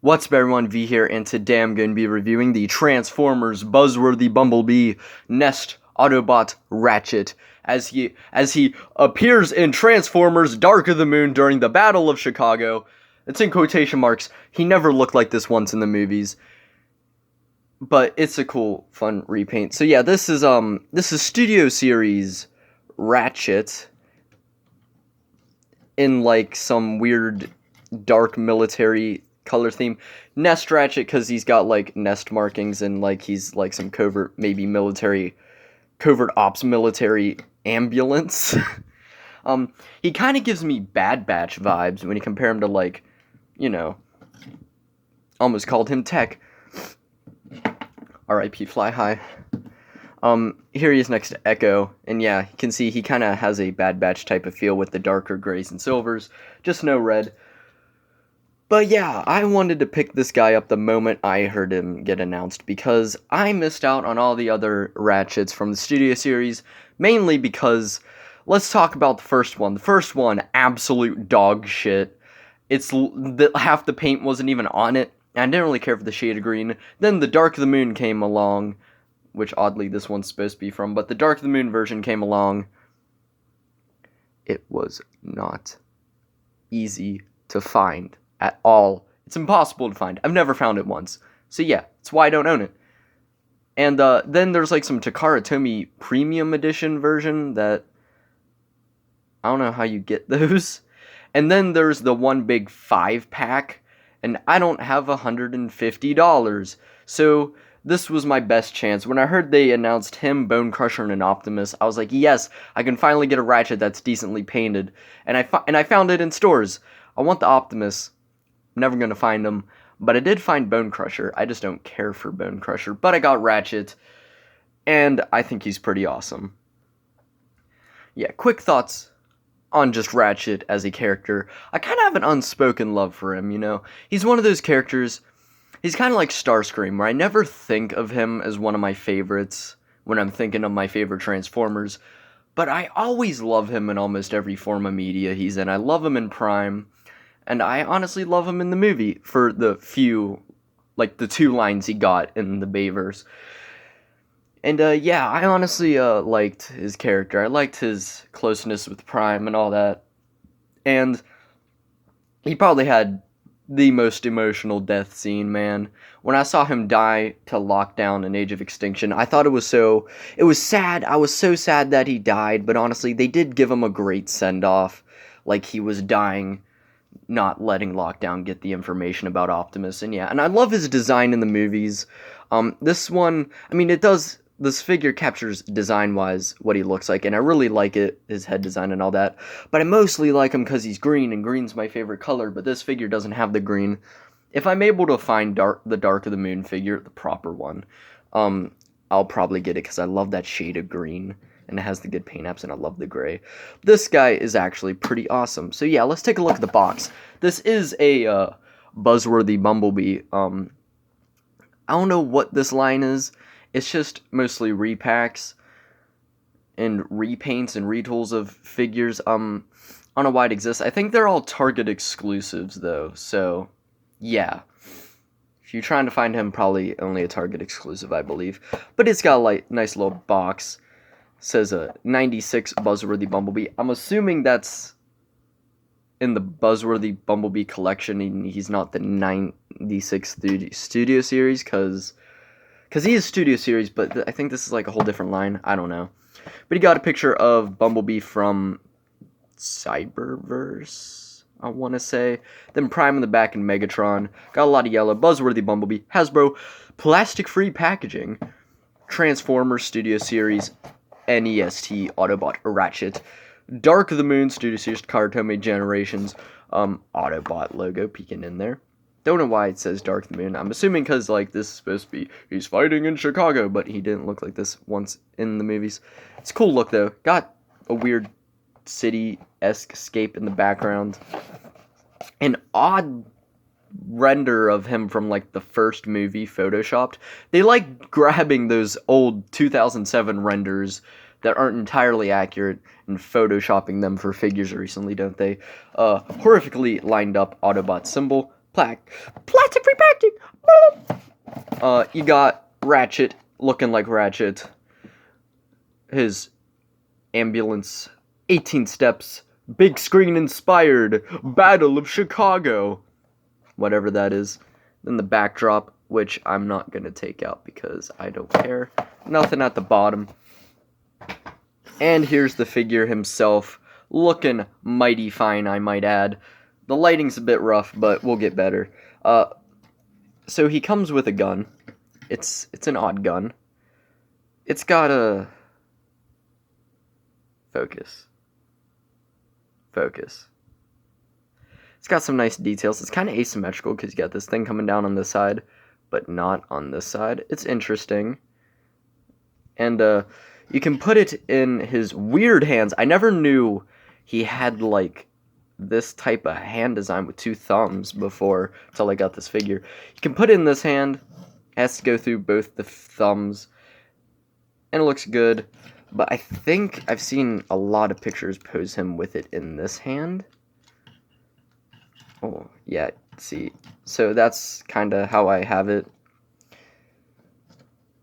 What's up everyone, V here, and today I'm going to be reviewing the Transformers buzzworthy bumblebee N.E.S.T Autobot Ratchet as he appears in Transformers Dark of the Moon during the Battle of Chicago. It's in quotation marks. He never looked like this once in the movies. But it's a cool, fun repaint. So yeah, this is Studio Series Ratchet in like some weird dark military color theme. N.E.S.T Ratchet because he's got like N.E.S.T markings and like he's like some covert ops military ambulance. He kind of gives me Bad Batch vibes when you compare him to like, almost called him Tech. R.I.P. Fly High. Here he is next to Echo, and yeah, you can see he kind of has a Bad Batch type of feel with the darker grays and silvers, just no red. But yeah, I wanted to pick this guy up the moment I heard him get announced, because I missed out on all the other Ratchets from the Studio Series, mainly because, let's talk about the first one. The first one, absolute dog shit. Half the paint wasn't even on it, and I didn't really care for the shade of green. Then the Dark of the Moon came along, which oddly this one's supposed to be from, but the Dark of the Moon version came along. It was not easy to find at all. It's impossible to find. I've never found it once. So yeah, that's why I don't own it. And then there's like some Takara Tomy Premium Edition version that I don't know how you get those. And then there's the one big 5-pack, and I don't have $150. So this was my best chance. When I heard they announced him, Bone Crusher, and an Optimus, I was like, yes, I can finally get a Ratchet that's decently painted. And I found it in stores. I want the Optimus. I'm never going to find him. But I did find Bone Crusher. I just don't care for Bone Crusher. But I got Ratchet. And I think he's pretty awesome. Yeah, quick thoughts on just Ratchet as a character. I kind of have an unspoken love for him, He's one of those characters. He's kind of like Starscream, where I never think of him as one of my favorites when I'm thinking of my favorite Transformers. But I always love him in almost every form of media he's in. I love him in Prime. And I honestly love him in the movie for the the 2 lines he got in the Bayverse. And yeah, I honestly liked his character. I liked his closeness with Prime and all that. And he probably had the most emotional death scene, man. When I saw him die to Lockdown and Age of Extinction, I thought it was sad. I was so sad that he died, but honestly, they did give him a great send-off. Like, he was dying, not letting Lockdown get the information about Optimus, and yeah, and I love his design in the movies. This one, this figure captures design-wise what he looks like, and I really like it, his head design and all that, but I mostly like him because he's green, and green's my favorite color, but this figure doesn't have the green. If I'm able to find the Dark of the Moon figure, the proper one, I'll probably get it because I love that shade of green. And it has the good paint apps, and I love the gray. This guy is actually pretty awesome. So yeah, let's take a look at the box. This is a buzzworthy bumblebee. I don't know what this line is. It's just mostly repacks and repaints and retools of figures. I don't know why it exists. I think they're all Target exclusives, though. So yeah, if you're trying to find him, probably only a Target exclusive, I believe. But it's got a nice little box. Says a 96 Buzzworthy Bumblebee. I'm assuming that's in the Buzzworthy Bumblebee collection, and he's not the 96 Studio Series, because he is Studio Series, but I think this is like a whole different line. I don't know. But he got a picture of Bumblebee from Cyberverse, I want to say. Then Prime in the back and Megatron. Got a lot of yellow. Buzzworthy Bumblebee. Hasbro. Plastic-free packaging. Transformers Studio Series. N.E.S.T Autobot Ratchet, Dark of the Moon Studio Series Takara Tomy Generations, Autobot logo peeking in there. Don't know why it says Dark of the Moon. I'm assuming because this is supposed to be he's fighting in Chicago, but he didn't look like this once in the movies. It's a cool look though. Got a weird city-esque scape in the background. An odd render of him from the first movie photoshopped. They like grabbing those old 2007 renders that aren't entirely accurate and photoshopping them for figures recently, don't they? Horrifically lined up Autobot symbol, Plastic free packaging. You got Ratchet looking like Ratchet. His ambulance, 18 steps, big screen inspired, Battle of Chicago. Whatever that is. Then the backdrop, which I'm not going to take out because I don't care. Nothing at the bottom. And here's the figure himself, looking mighty fine, I might add. The lighting's a bit rough, but we'll get better. So he comes with a gun. It's an odd gun. It's got a... Focus. It's got some nice details. It's kind of asymmetrical because you got this thing coming down on this side, but not on this side. It's interesting. And you can put it in his weird hands. I never knew he had like this type of hand design with 2 thumbs before until I got this figure. You can put it in this hand. It has to go through both the thumbs. And it looks good. But I think I've seen a lot of pictures pose him with it in this hand. Oh, yeah, see. So that's kind of how I have it.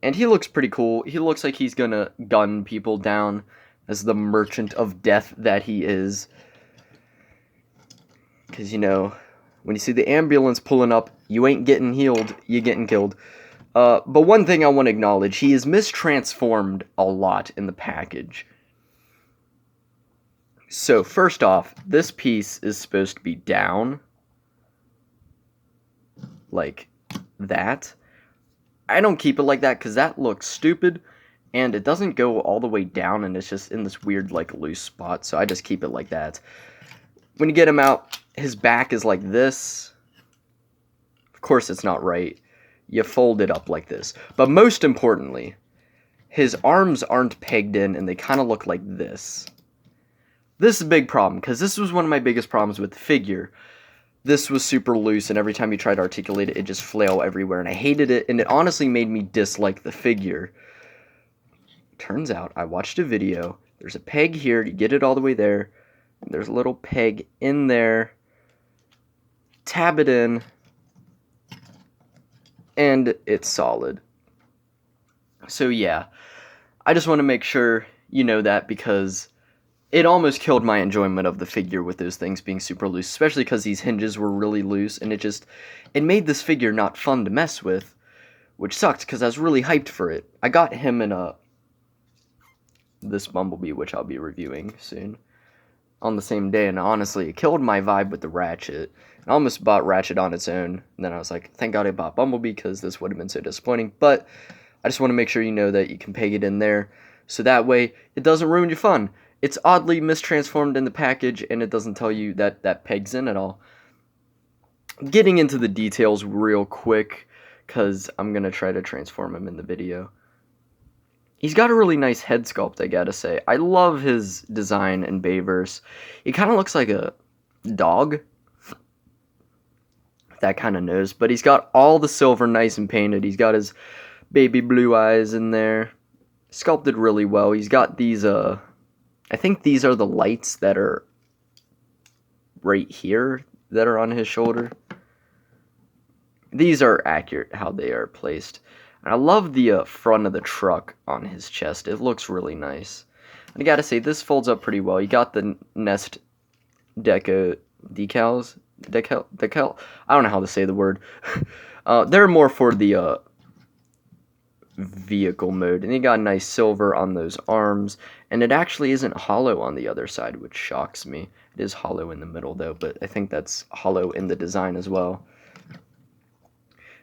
And he looks pretty cool. He looks like he's gonna gun people down as the merchant of death that he is. Because, you know, when you see the ambulance pulling up, you ain't getting healed, you getting killed. But one thing I want to acknowledge, he is mistransformed a lot in the package. So, first off, this piece is supposed to be down. Like that. I don't keep it like that because that looks stupid. And it doesn't go all the way down and it's just in this weird, like, loose spot. So I just keep it like that. When you get him out, his back is like this. Of course, it's not right. You fold it up like this. But most importantly, his arms aren't pegged in and they kind of look like this. This is a big problem because this was one of my biggest problems with the figure. This was super loose and every time you tried to articulate it, it just flail everywhere. And I hated it and it honestly made me dislike the figure. Turns out, I watched a video. There's a peg here to get it all the way there. And there's a little peg in there. Tab it in. And it's solid. So yeah, I just want to make sure you know that because it almost killed my enjoyment of the figure with those things being super loose, especially because these hinges were really loose and it made this figure not fun to mess with, which sucked because I was really hyped for it. I got him in this Bumblebee, which I'll be reviewing soon, on the same day, and honestly, it killed my vibe with the Ratchet. I almost bought Ratchet on its own, and then I was like, thank God I bought Bumblebee, because this would have been so disappointing, but I just want to make sure you know that you can peg it in there, so that way, it doesn't ruin your fun. It's oddly mistransformed in the package, and it doesn't tell you that that peg's in at all. Getting into the details real quick, because I'm going to try to transform him in the video. He's got a really nice head sculpt, I gotta say. I love his design in Bayverse. He kind of looks like a dog. That kind of nose. But he's got all the silver nice and painted. He's got his baby blue eyes in there. Sculpted really well. He's got these, I think these are the lights that are right here that are on his shoulder. These are accurate how they are placed. And I love the front of the truck on his chest. It looks really nice. And I gotta say, this folds up pretty well. You got the N.E.S.T decals. Decal? I don't know how to say the word. They're more for the vehicle mode. And you got nice silver on those arms. And it actually isn't hollow on the other side, which shocks me. It is hollow in the middle, though. But I think that's hollow in the design as well.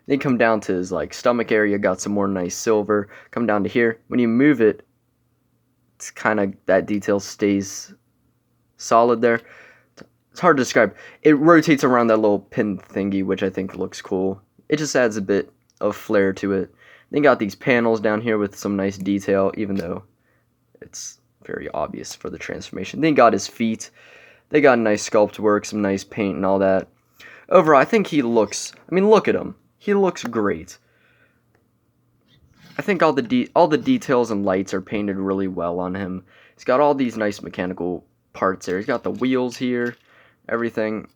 Then come down to his like stomach area, got some more nice silver. Come down to here. When you move it, it's kind of, that detail stays solid there. It's hard to describe. It rotates around that little pin thingy, which I think looks cool. It just adds a bit of flair to it. Then got these panels down here with some nice detail, even though it's very obvious for the transformation. Then got his feet. They got nice sculpt work, some nice paint and all that. Overall, I think he looks, I mean, look at him. He looks great. I think all the details and lights are painted really well on him. He's got all these nice mechanical parts there. He's got the wheels here, everything.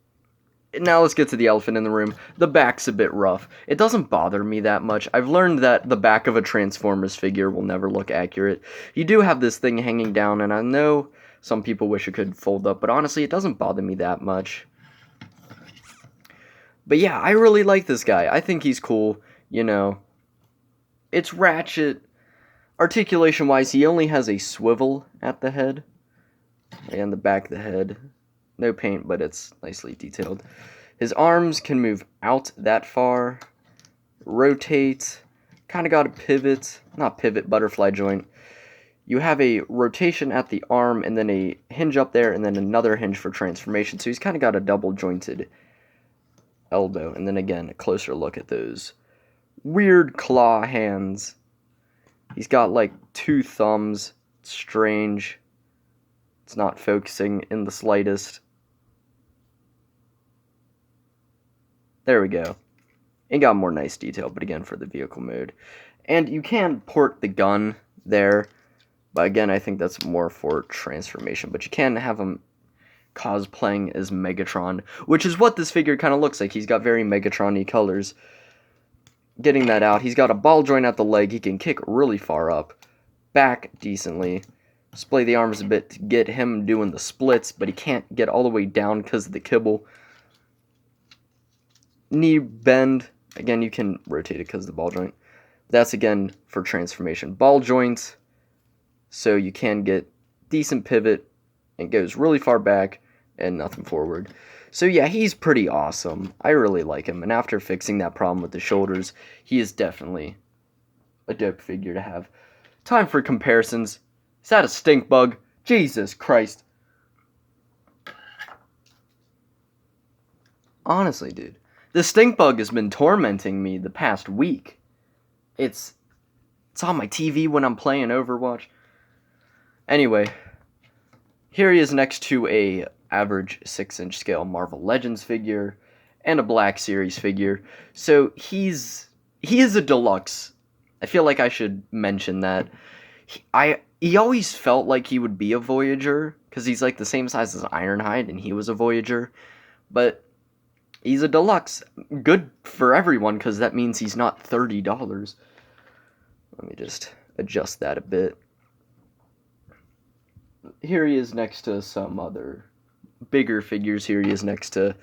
Now let's get to the elephant in the room. The back's a bit rough. It doesn't bother me that much. I've learned that the back of a Transformers figure will never look accurate. You do have this thing hanging down, and I know some people wish it could fold up, but honestly, it doesn't bother me that much. But yeah, I really like this guy. I think he's cool, you know. It's Ratchet. Articulation-wise, he only has a swivel at the head. And the back of the head. No paint, but it's nicely detailed. His arms can move out that far. Rotate. Kind of got a pivot. Not pivot, butterfly joint. You have a rotation at the arm, and then a hinge up there, and then another hinge for transformation. So he's kind of got a double jointed elbow. And then again, a closer look at those weird claw hands. He's got like 2 thumbs. It's strange. It's not focusing in the slightest. There we go. It got more nice detail, but again, for the vehicle mode. And you can port the gun there, but again, I think that's more for transformation. But you can have him cosplaying as Megatron, which is what this figure kind of looks like. He's got very Megatron-y colors. Getting that out, he's got a ball joint at the leg. He can kick really far up, back decently. Splay the arms a bit to get him doing the splits, but he can't get all the way down because of the kibble. Knee bend. Again, you can rotate it because of the ball joint. That's, again, for transformation. Ball joint, so you can get decent pivot. It goes really far back and nothing forward. So, yeah, he's pretty awesome. I really like him. And after fixing that problem with the shoulders, he is definitely a dope figure to have. Time for comparisons. Is that a stink bug? Jesus Christ. Honestly, dude. The stink bug has been tormenting me the past week. It's on my TV when I'm playing Overwatch. Anyway, here he is next to a average 6-inch scale Marvel Legends figure and a Black Series figure. So he is a deluxe. I feel like I should mention that. He always felt like he would be a Voyager because he's like the same size as Ironhide and he was a Voyager. But he's a deluxe. Good for everyone because that means he's not $30. Let me just adjust that a bit. Here he is next to some other bigger figures. Here he is next to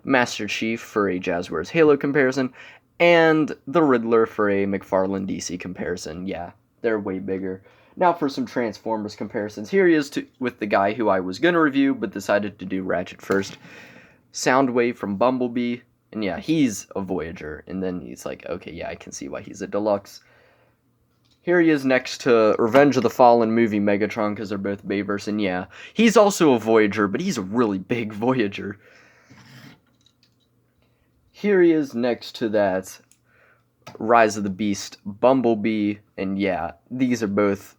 Master Chief for a Jazzwares Halo comparison, and the Riddler for a McFarlane DC comparison. Yeah, they're way bigger. Now for some Transformers comparisons. Here he is with the guy who I was going to review, but decided to do Ratchet first. Soundwave from Bumblebee, and yeah, he's a Voyager, and then he's like, okay, yeah, I can see why he's a deluxe. Here he is next to Revenge of the Fallen movie Megatron, because they're both Bayverse, and yeah, he's also a Voyager, but he's a really big Voyager. Here he is next to that Rise of the Beast Bumblebee, and yeah, these are both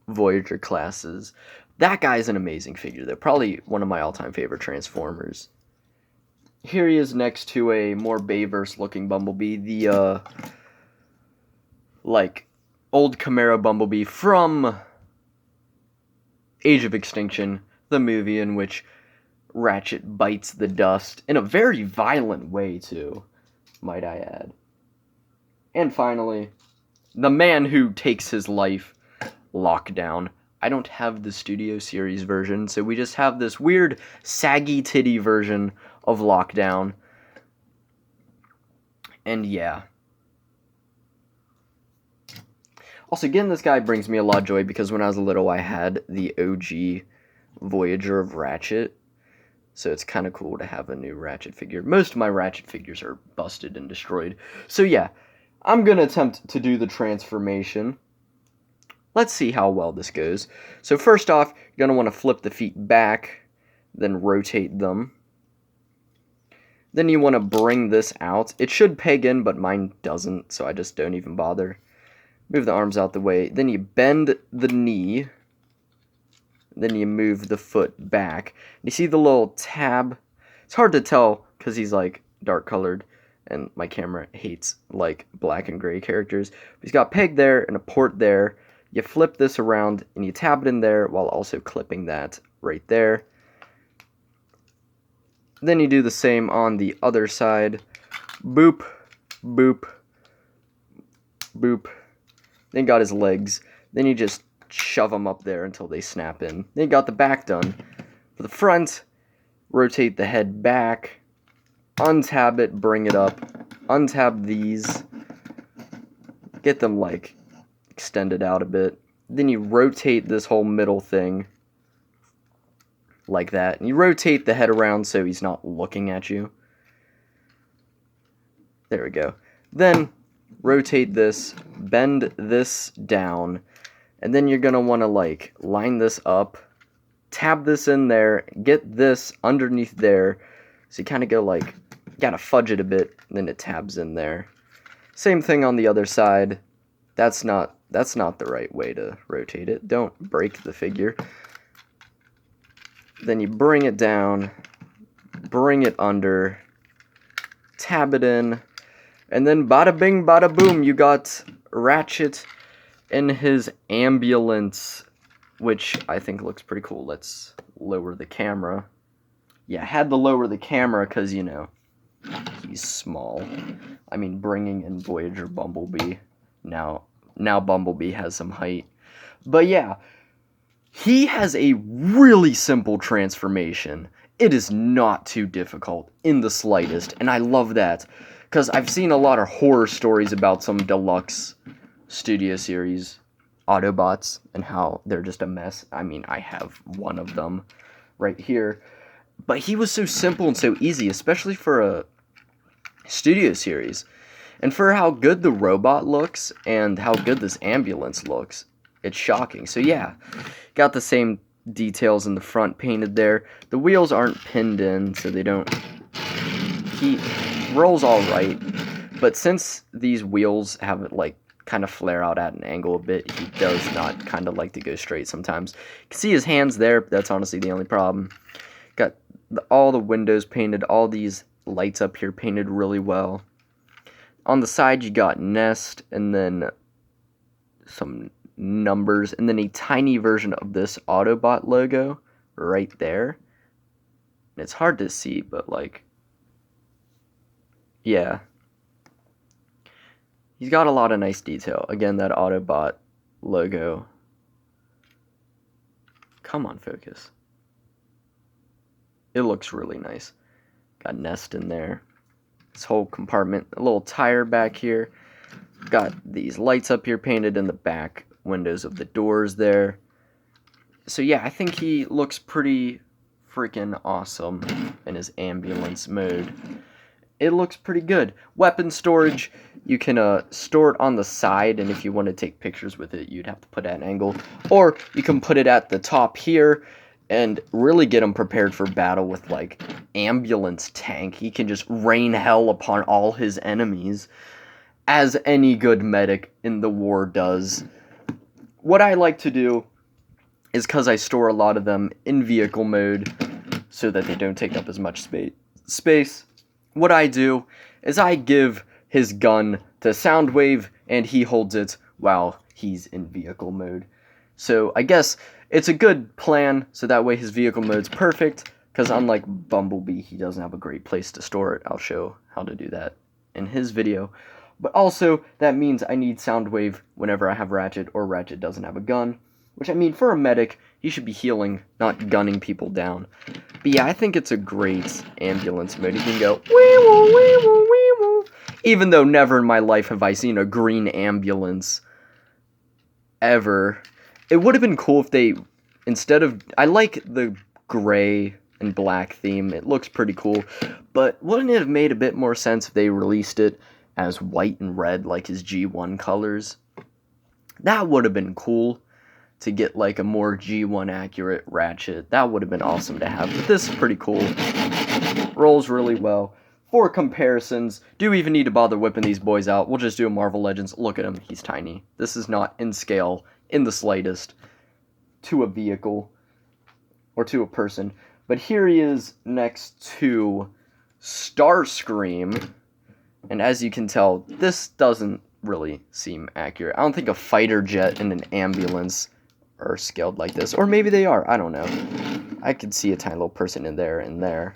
Voyager classes. That guy's an amazing figure. They're probably one of my all-time favorite Transformers. Here he is next to a more Bayverse-looking Bumblebee, the, old Chimera Bumblebee from Age of Extinction, the movie in which Ratchet bites the dust, in a very violent way, too, might I add. And finally, the man who takes his life, Lockdown. I don't have the Studio Series version, so we just have this weird, saggy titty version of Lockdown. And yeah. Also, again, this guy brings me a lot of joy because when I was little, I had the OG Voyager of Ratchet. So it's kind of cool to have a new Ratchet figure. Most of my Ratchet figures are busted and destroyed. So yeah, I'm going to attempt to do the transformation. Let's see how well this goes. So first off, you're going to want to flip the feet back, then rotate them. Then you want to bring this out. It should peg in, but mine doesn't, so I just don't even bother. Move the arms out the way. Then you bend the knee. Then you move the foot back. You see the little tab? It's hard to tell because he's like dark colored and my camera hates like black and gray characters. But he's got a peg there and a port there. You flip this around and you tab it in there while also clipping that right there. Then you do the same on the other side. Boop, boop, boop. Then got his legs. Then you just shove them up there until they snap in. Then you got the back done. For the front, rotate the head back, untab it, bring it up, untab these, get them like extended out a bit. Then you rotate this whole middle thing like that. And you rotate the head around so he's not looking at you. There we go. Then rotate this, bend this down, and then you're going to want to like line this up, tab this in there, get this underneath there. So you kind of go like, gotta fudge it a bit, and then it tabs in there. Same thing on the other side. That's not the right way to rotate it. Don't break the figure. Then you bring it down, bring it under, tab it in, and then bada bing, bada boom, you got Ratchet in his ambulance, which I think looks pretty cool. Let's lower the camera. Yeah, I had to lower the camera because, you know, he's small. I mean, bringing in Voyager Bumblebee. Now Bumblebee has some height. But yeah, he has a really simple transformation. It is not too difficult in the slightest, and I love that. Because I've seen a lot of horror stories about some deluxe studio series Autobots and how they're just a mess. I mean, I have one of them right here. But he was so simple and so easy, especially for a studio series. And for how good the robot looks and how good this ambulance looks, it's shocking. So yeah, got the same details in the front painted there. The wheels aren't pinned in, so they don't... He rolls all right, but since these wheels have it like kind of flare out at an angle a bit, he does not kind of like to go straight sometimes. You can see his hands there, but that's honestly the only problem. Got all the windows painted, all these lights up here painted really well. On the side you got N.E.S.T and then some numbers and then a tiny version of this Autobot logo right there. And it's hard to see, but like, yeah. He's got a lot of nice detail. Again, that Autobot logo. Come on, focus. It looks really nice. Got N.E.S.T in there. This whole compartment. A little tire back here. Got these lights up here painted in the back windows of the doors there. So yeah, I think he looks pretty freaking awesome in his ambulance mode. It looks pretty good. Weapon storage, you can store it on the side, and if you want to take pictures with it, you'd have to put it at an angle. Or you can put it at the top here and really get him prepared for battle with, like, ambulance tank. He can just rain hell upon all his enemies, as any good medic in the war does. What I like to do is, because I store a lot of them in vehicle mode so that they don't take up as much space, what I do is I give his gun to Soundwave and he holds it while he's in vehicle mode. So I guess it's a good plan, so that way his vehicle mode's perfect, because unlike Bumblebee, he doesn't have a great place to store it. I'll show how to do that in his video. But also, that means I need Soundwave whenever I have Ratchet or Ratchet doesn't have a gun. Which, I mean, for a medic, he should be healing, not gunning people down. But yeah, I think it's a great ambulance mode. You can go, wee-woo, wee-woo, wee-woo. Even though never in my life have I seen a green ambulance. Ever. It would have been cool if they, instead of, I like the gray and black theme. It looks pretty cool. But wouldn't it have made a bit more sense if they released it as white and red, like his G1 colors? That would have been cool. To get like a more G1 accurate Ratchet. That would have been awesome to have. But this is pretty cool. Rolls really well. For comparisons, do we even need to bother whipping these boys out? We'll just do a Marvel Legends. Look at him. He's tiny. This is not in scale in the slightest to a vehicle or to a person. But here he is next to Starscream. And as you can tell, this doesn't really seem accurate. I don't think a fighter jet and an ambulance are scaled like this. Or maybe they are. I don't know. I could see a tiny little person in there and there.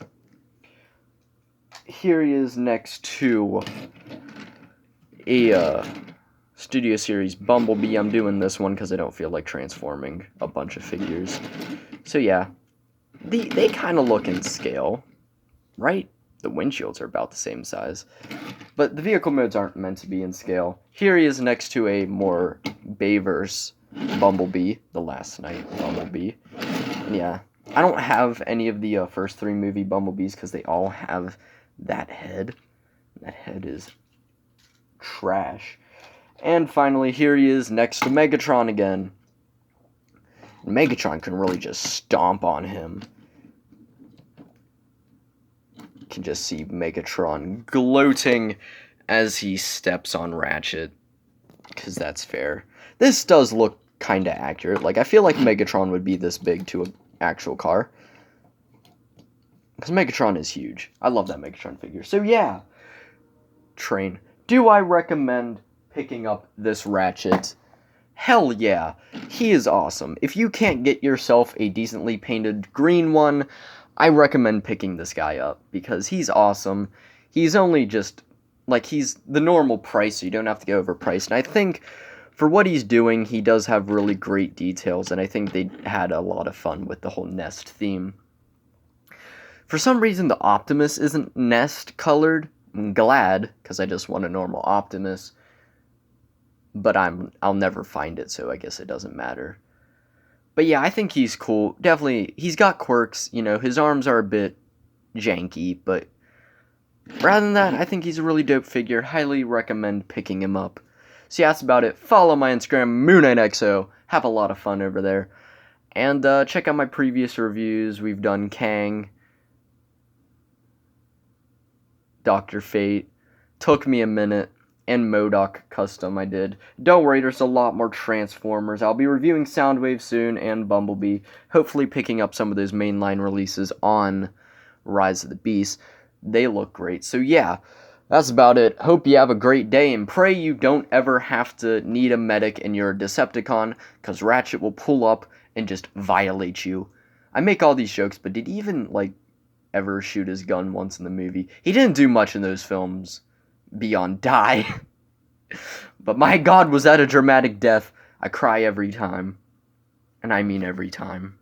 here he is next to a Studio Series Bumblebee. I'm doing this one because I don't feel like transforming a bunch of figures. So yeah, they kind of look in scale, right? The windshields are about the same size. But the vehicle modes aren't meant to be in scale. Here he is next to a more Bayverse Bumblebee, the Last Night Bumblebee. And yeah, I don't have any of the first 3 movie Bumblebees because they all have that head. That head is trash. And finally, here he is next to Megatron again. Megatron can really just stomp on him. You can just see Megatron gloating as he steps on Ratchet. Because that's fair. This does look kind of accurate. Like, I feel like Megatron would be this big to an actual car. Because Megatron is huge. I love that Megatron figure. So yeah, Train. Do I recommend picking up this Ratchet? Hell yeah. He is awesome. If you can't get yourself a decently painted green one, I recommend picking this guy up. Because he's awesome. He's only just, like, he's the normal price, so you don't have to go overpriced. And I think for what he's doing, he does have really great details. And I think they had a lot of fun with the whole N.E.S.T theme. For some reason, the Optimus isn't N.E.S.T colored. I'm glad, because I just want a normal Optimus. But I'll never find it, so I guess it doesn't matter. But yeah, I think he's cool. Definitely, he's got quirks. You know, his arms are a bit janky, but rather than that, I think he's a really dope figure. Highly recommend picking him up. So yeah, that's about it. Follow my Instagram, MoonKnightXO. Have a lot of fun over there. And check out my previous reviews. We've done Kang, Dr. Fate, Took Me a Minute, and MODOK Custom I did. Don't worry, there's a lot more Transformers. I'll be reviewing Soundwave soon and Bumblebee. Hopefully picking up some of those mainline releases on Rise of the Beast. They look great. So yeah, that's about it. Hope you have a great day, and pray you don't ever have to need a medic and you're a Decepticon, because Ratchet will pull up and just violate you. I make all these jokes, but did he even, like, ever shoot his gun once in the movie? He didn't do much in those films beyond die. But my god, was that a dramatic death. I cry every time. And I mean every time.